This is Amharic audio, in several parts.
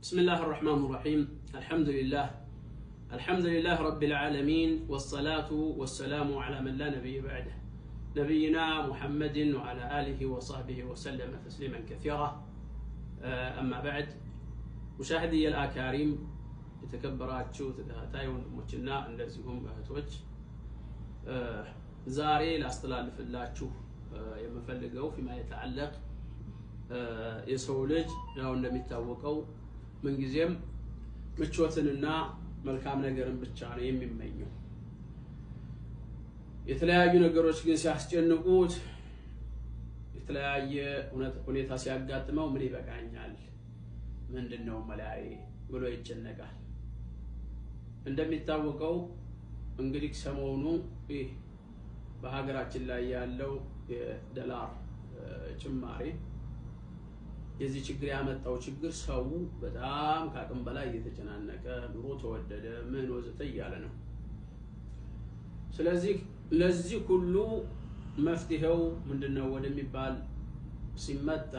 بسم الله الرحمن الرحيم. الحمد لله رب العالمين، والصلاة والسلام على من لا نبي بعده، نبينا محمد وعلى آله وصحبه وسلم تسليما كثيرا. أما بعد، مشاهدي الأكارم يتكبراتشو تايون مجنا እንደዚሁም እህቶች ዛሬ ላስተላልፍላችሁ የምፈልገው فيما يتعلق የሰው ልጅ ያው እንደሚታወቀው ምን ጊዜም ምቾትንና መልካም ነገርን ብቻ ነው የሚመኘው። የተለያዩ ነገሮች ግን ሲያስጨንቁት፣ የተለያየ ሁኔታ ሲያጋጥመው ምን ይበቃኛል፣ ምንድነው መላዬ ብሎ ይጨነቃል። እንደሚታወቀው እንግዲህ ሰሞኑ በሀገራችን ላይ ያለው የዶላር ጭማሪ የዚህ ችግር ያመጣው ችግር ሰው በጣም ካቅም በላይ እየተጨናነቀ ኑሮ ተወደደ ምን ወዘተ እያለ ነው። ስለዚህ ለዚህ ሁሉ መፍትሄው ምንድነው ወደሚባል ሲመጣ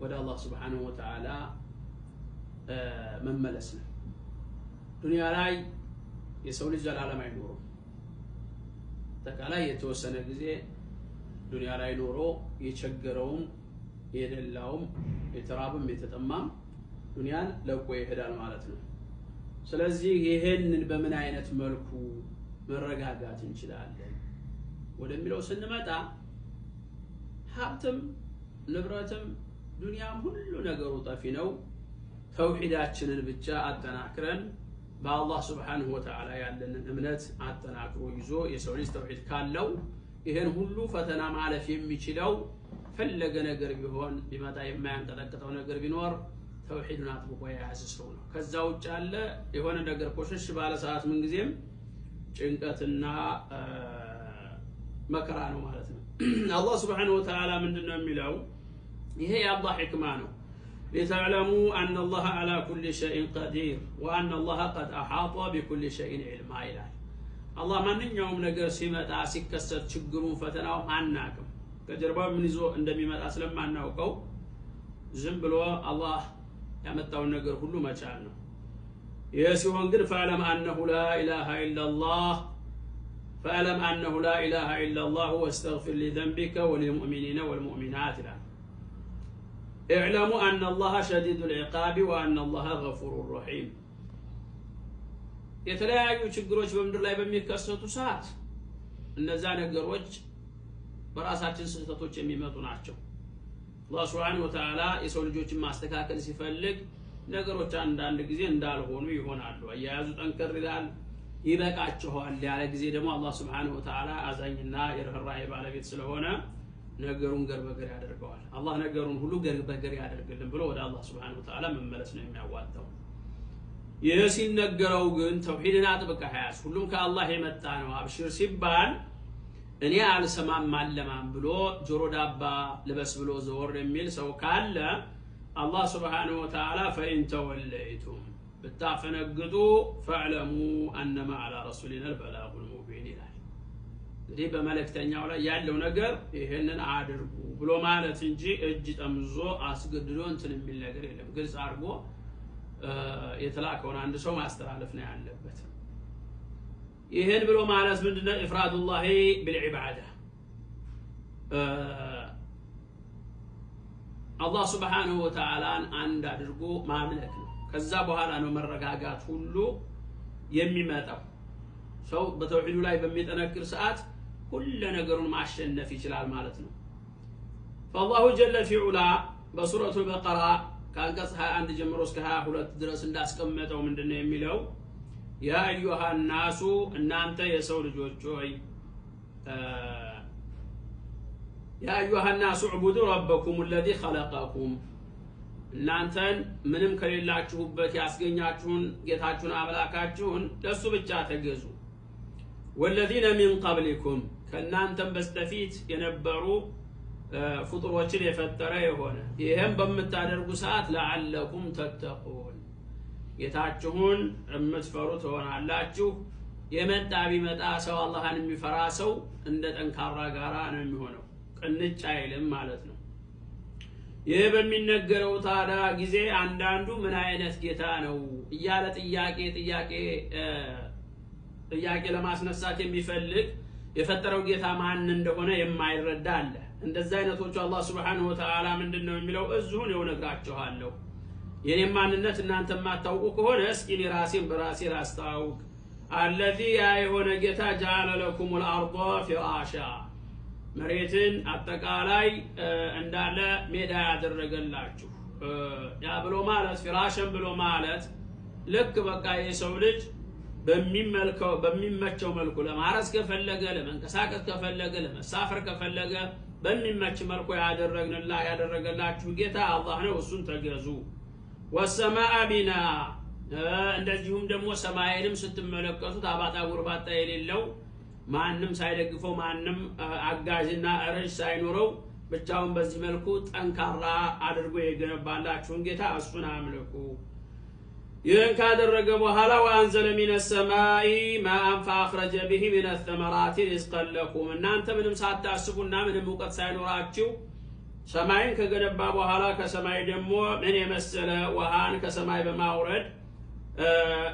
ወደ አላህ Subhanahu Wa Ta'ala መመለስ ነው። ዱንያ ላይ የሰው ልጅ ዘላለም አይኖርም። ተቃላይ የተወሰነ ጊዜ ዱንያ ላይ ኖሮ የቸገረውም የደላውም የተራበም የተጠማም ዱንያን ለቆ ይሄዳል ማለት ነው። ስለዚህ ይሄንን በምን አይነት መልኩ መረጋጋት እንችላለን ወደሚለው ስንመጣ ሀብትም ንብረትም ዱንያም ሁሉ ነገሩ ጠፊ ነው። ተውሂዳችንን ብቻ አጠናክረን በአላህ Subhanahu Wa Ta'ala ያለንን እምነት አጠናክሮ ይዞ የሰው ልጅ ተውሂድ ካለው ይሄን ሁሉ ፈተና ማለፍ የሚችለው ፈለገ ነገር ቢሆን ቢመጣ የማያንቀጠቅጠው ነገር ቢኖር ተውሂድን አጥብቆ የያዘ ሰው ነው። ከዛ ውጭ ያለ የሆነ ነገር ኮሽሽ ባለ ሰዓት ምን ጊዜም ጭንቀትና መከራ ነው ማለት ነው። አላህ Subhanahu Wa Ta'ala ምንድነው የሚለው? ይሄ የአላህ ሕክማ ነው። لتعلموا أن الله على كل شيء قدير وأن الله قد أحاط بكل شيء علما ይላል። አላህ ማንኛውም ነገር ሲመጣ ሲከሰት ችግሩን ፈተናው አናውቅም። ከጀርባው ምን ይዞ እንደሚመጣ ስለማናውቀው ዝም ብሎ አላህ ያመጣውን ነገር ሁሉ መቻል ነው። ይሄ ሲሆን ግን فعلم أنه لا إله إلا الله فعلم أنه لا إله إلا الله واستغفر لذنبك وللمؤمنين والمؤمنات ይላል። اعلموا أن الله شديد العقاب وأن الله غفور رحيم። የተለያዩ ችግሮች በመድር ላይ በሚከሰቱ ሰዓት እነዛ ነገሮች በራሳችን ስህተቶች የሚመጡ ናቸው። አላህ Subhanahu Wa Ta'ala የሰው ልጆችን ማስተካከል ሲፈልግ ነገሮች አንዳንድ ጊዜ እንዳልሆኑ ይሆናሉ። አያያዙ ጠንከር ይላል፣ ይበቃቸዋል ያለ ጊዜ ደግሞ አላህ Subhanahu Wa Ta'ala አዛኝና የርህራሄ ባለቤት ስለሆነ ነገሩን ገርበገር ያደርገዋል። አላህ ነገሩን ሁሉ ገርበገር ያደርግልን ብሎ ወደ አላህ Subhanahu Wa Ta'ala መመለስ ነው የሚያዋጣው። የሲነገረው ግን ተውሂድን አጥብቀህ ያዝ፣ ሁሉም ከአላህ የመጣ ነው አብሽር ሲባል እኔ አልሰማም ማለማም ብሎ ጆሮ ዳባ ልበስ ብሎ ዘወር የሚል ሰው ካለ አላህ Subhanahu Wa Ta'ala فإن توليتم ብታፈነግጡ فاعلموا أنما على رسولنا البلاغ المبين ይላል። እንግዲህ በመልእክተኛው ላይ ያለው ነገር ይሄንን አድርጉ ብሎ ማለት እንጂ እጅ ጠምዞ አስገድዶ እንትን የሚል ነገር የለም። ግልጽ አድርጎ የተላከውን አንድ ሰው ማስተላለፍ ነው ያለበት። ይሄን ብሎ ማለት ምንድነው? ኢፍራዱላሂ ቢልዒባዳ አላህ Subhanahu Wa Ta'ala አንድ አድርጎ ማምለክ ነው። ከዛ በኋላ ነው መረጋጋት ሁሉ የሚመጣው። ሰው በተውሂዱ ላይ በሚጠነክር ሰዓት ሁሉ ነገሩን ማሸነፍ ይችላል ማለት ነው። فالله جل في علا በሱረቱ በቀራ ከአንቀጽ 21 ጀምሮ እስከ 22 ድረስ እንዳስቀመጠው ምንድነው የሚለው? يا أيها الناس እናንተ የሰው ልጆች ሆይ يا أيها الناس اعبدوا ربكم الذي خلقكم እናንተን ምንም ከሌላችሁበት ያስገኛችሁን ጌታችሁን አምላካችሁን ለሱ ብቻ ተገዙ። والذين من قبلكم ከናንተም በስተፊት የነበሩ ፍጡሮችን የፈጠረ የሆነ ይሄን በመታደርጉ ሰዓት لعلكم تتقون ጌታችሁን እምትፈሩ ትሆናላችሁ። የመጣ ቢመጣ ሰው አላህን የሚፈራ ሰው እንደ ጠንካራ ጋራ ነው የሚሆነው፣ ቅንጭ አይልም ማለት ነው። ይሄ በሚነገረው ታዳ ጊዜ አንዳንዱ ምን አይነት ጌታ ነው እያለ ጥያቄ ለማስነሳት የሚፈልግ የፈጠረው ጌታ ማን እንደሆነ የማይረዳ አለ። እንደዛ አይነቶቹ አላህ Subhanahu Wa Ta'ala ምንድነው የሚለው እዚሁ ነው ነግራችኋለሁ። የኔ ማንነት እናንተ ማታውቁ ከሆነ እስኪ ራሴን በራሴ ላስታውቅ። الذي የሆነ ጌታ جعل لكم الارض فراشا መሬትን አጠቃላይ እንዳለ ሜዳ ያደረገላችሁ። ያ ብሎ ማለት ፍራሽን ብሎ ማለት ልክ በቃ የሰው ልጅ በሚመቸው መልኩ ለማረስ ከፈለገ ለመንቀሳቀስ ከፈለገ ለመሳፈር ከፈለገ በሚመች መልኩ ያደረገላችሁ ጌታ አላህ ነው። እሱን ተገዙ። والسماء بنا እንደዚሁም ደግሞ ሰማይንም ስትመለከቱት አባጣ ጉርባጣ የሌለው ማንንም ሳይደግፈው ማንንም አጋዥና እረጅ ሳይኖረው ብቻውን በዚህ መልኩ ጠንካራ አድርጎ የገነባላችሁን ጌታ እሱን አምልኩ። ይህን ካደረገ በኋላ ወአንዘለ ሚነ ሰማይ ማአን ፈአኽረጀ ቢሂ ሚነ ተመራቲ ሪዝቀን ለኩም እናንተ ምንም ሳታስቡና ምንም ዕውቀት ሳይኖራችሁ ሰማይን ከገነባ በኋላ ከሰማይ ደግሞ ምን የመሰለ ውሃን ከሰማይ በማውረድ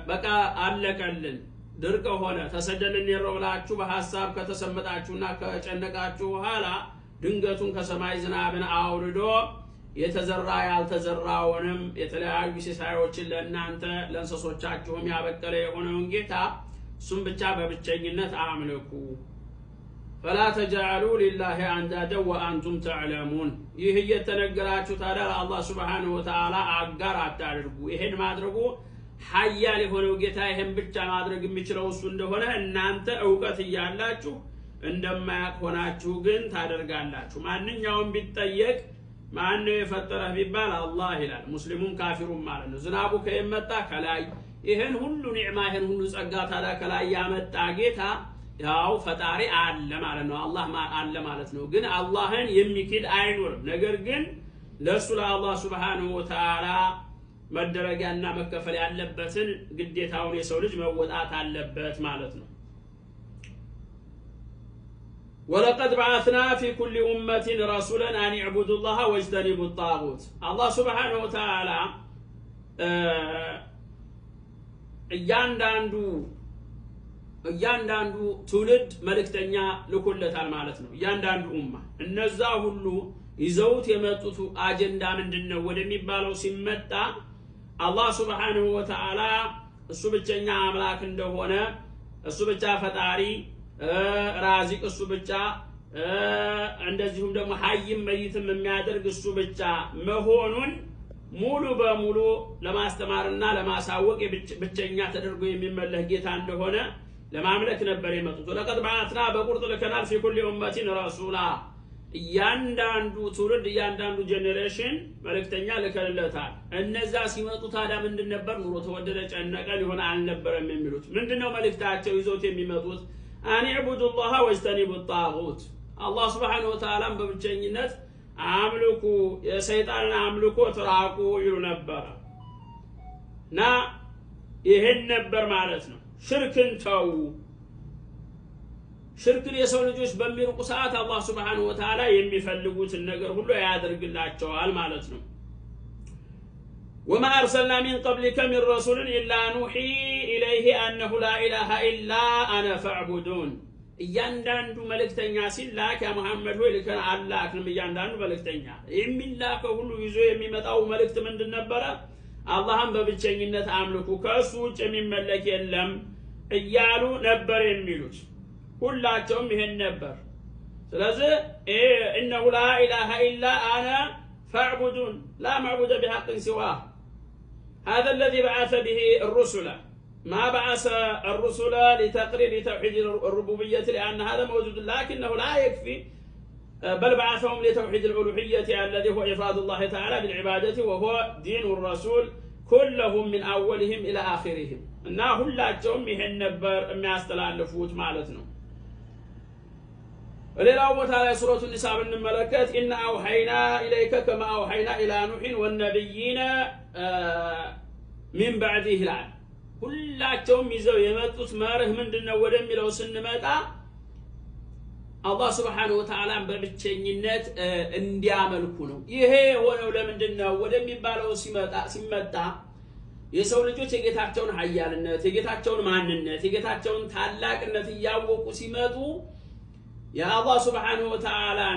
በቃ አለቀልን ድርቅ ሆነ ተሰደልን ይረውላችሁ በሐሳብ ከተሰመጣችሁና ከጨነቃችሁ በኋላ ድንገቱን ከሰማይ ዝናብን አውርዶ የተዘራ ያልተዘራውንም የተለያዩ ሲሳዮችን ለእናንተ ለእንስሶቻችሁም ያበቀለ የሆነውን ጌታ እሱም ብቻ በብቸኝነት አምልኩ። فلا تجعلوا لله اندادا وانتم تعلمون ይህ እየተነገራችሁ ታዲያ አላህ Subhanahu Wa Ta'ala አጋር አታድርጉ። ይሄን ማድረጉ ኃያል የሆነው ጌታ ይሄን ብቻ ማድረግ የሚችለው እሱ እንደሆነ እናንተ ዕውቀት እያላችሁ እንደማያውቅ ሆናችሁ ግን ታደርጋላችሁ። ማንኛውም ቢጠየቅ ማን ነው የፈጠረህ ቢባል አላህ ይላል። ሙስሊሙም ካፊሩም ማለት ነው። ዝናቡ ከየመጣ ከላይ ይሄን ሁሉ ኒዕማ ይሄን ሁሉ ጸጋ ታዲያ ከላይ ያመጣ ጌታ ያው ፈጣሪ አለ ማለት ነው። አላህ አለ ማለት ነው። ግን አላህን የሚክድ አይኖርም። ነገር ግን ለሱ ለአላህ Subhanahu Wa Ta'ala መደረጊያና መከፈል ያለበትን ግዴታውን የሰው ልጅ መወጣት አለበት ማለት ነው። ولقد بعثنا في كل أمة رسولا أن يعبدوا الله واجتنبوا الطاغوت الله سبحانه وتعالى እያንዳንዱ ትውልድ መልእክተኛ ልኮለታል ማለት ነው። እያንዳንዱ ኡማ እነዛ ሁሉ ይዘውት የመጡት አጀንዳ ምንድነው ወደሚባለው ሲመጣ አላህ Subhanahu Wa Ta'ala እሱ ብቸኛ አምላክ እንደሆነ እሱ ብቻ ፈጣሪ ራዚቅ እሱ ብቻ እንደዚሁም ደግሞ ሐይም መይትም የሚያደርግ እሱ ብቻ መሆኑን ሙሉ በሙሉ ለማስተማርና ለማሳወቅ ብቸኛ ተደርጎ የሚመለክ ጌታ እንደሆነ ለማምለክ ነበር የመጡት። ለቀድ ባዓትና በቁርጥ ለከናል في كل امه رسولا እያንዳንዱ ትውልድ እያንዳንዱ ጄኔሬሽን መልእክተኛ ልከለታል። እነዛ ሲመጡ ታዲያ ምንድን ነበር ኑሮ ተወደደ ጨነቀ ሊሆን አልነበረም የሚሉት ምንድነው መልእክታቸው ይዘውት የሚመጡት አን يعبدوا الله واجتنبوا الطاغوت አላህ Subhanahu Wa Ta'ala በብቸኝነት አምልኩ የሰይጣንን አምልኮ ተራቁ ይሉ ነበር። ና ይሄን ነበር ማለት ነው። ሽርክን ተው። ሽርክን የሰው ልጆች በሚርቁ ሰዓት አላህ Subhanahu Wa Ta'ala የሚፈልጉትን ነገር ሁሉ ያደርግላቸዋል ማለት ነው። وما أرسلنا من قبلك من رسول إلا نوحي إليه أنه لا إله إلا أنا فاعبدون እያንዳንዱ መልእክተኛ ሲላክ ያ መሐመድ ሆይ ልከን አላክንም እያንዳንዱ መልእክተኛ የሚላከው ሁሉ ይዞ የሚመጣው መልእክት ምንድን ነበር? አላህን በብቸኝነት አምልኩ ከሱ ውጭ የሚመለክ የለም እያሉ ነበር የሚሉት። ሁላቸውም ይሄን ነበር። ስለዚህ إنه لا إله إلا أنا فاعبدون لا معبود بحق سواه هذا الذي بعث به الرسل ما بعث الرسل لتقرير توحيد الربوبية لأن هذا موجود لكنه لا يكفي بل بعثهم لتوحيد الألوهية الذي هو إفراد الله تعالى بالعبادة وهو دين الرسول كلهم من أولهم إلى آخرهم إنه لا تشومي النبر ما استلالفوت مالتنا وليلا وتعالى سورة النساء من الملكات إن أوحينا إليك كما أوحينا إلى نوح والنبيين من بعده الآن ሁላቸውም ይዘው የመጡት መርህ ምንድነው ወደሚለው ስንመጣ አላህ Subhanahu Wa Ta'ala በብቸኝነት እንዲያመልኩ ነው ይሄ ሆነው ለምንድነው ወደሚባለው ሲመጣ የሰው ልጆች የጌታቸውን ኃያልነት የጌታቸውን ማንነት የጌታቸውን ታላቅነት ያወቁ ሲመጡ የአላህ Subhanahu Wa Ta'ala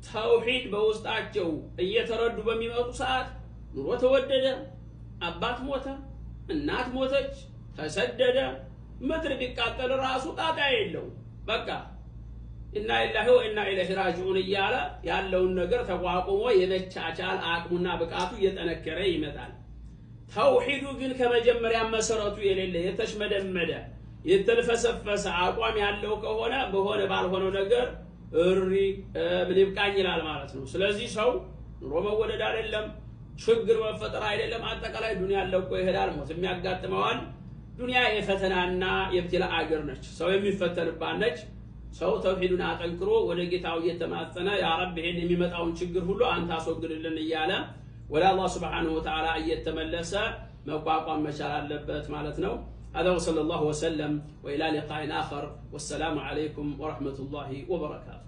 ተውሂድ በውስጣቸው እየተረዱ በሚመጡ ሰዓት ኑሮ ተወደደ አባት ሞተ እናት ሞተች ተሰደደ ምድር ቢቃጠል ራሱ ጣጣ የለው በቃ ኢና ኢላሂ ወኢና ኢለይሂ ራጂዑን እያለ ያለውን ነገር ተቋቁሞ የመቻቻል አቅሙና ብቃቱ እየተነከረ ይመጣል ተውሂዱ ግን ከመጀመሪያ መሰረቱ የሌለ የተሽመደመደ የተልፈሰፈሰ አቋም ያለው ከሆነ በሆነ ባልሆነው ነገር እሪ ምን ይብቃኝ ይላል ማለት ነው ስለዚህ ሰው ኑሮ መወደድ አይደለም ችግር መፈጠር አይደለም አጠቃላይ ዱንያ ለቆ ይሄዳል ሞት የሚያጋጥመዋል ዱንያ የፈተናና የብትላ አገር ነች ሰው የሚፈተንባት ነች ሰው ተውሂዱን አጠንክሮ ወደ ጌታው እየተማጸነ ያ ረብ ይሄን የሚመጣውን ችግር ሁሉ አንተ አስወግድልን እያለ ወደ አላህ Subhanahu Wa Ta'ala እየተመለሰ መቋቋም መቻል አለበት ማለት ነው هذا وصلى الله وسلم والى لقاء اخر والسلام عليكم ورحمه الله وبركاته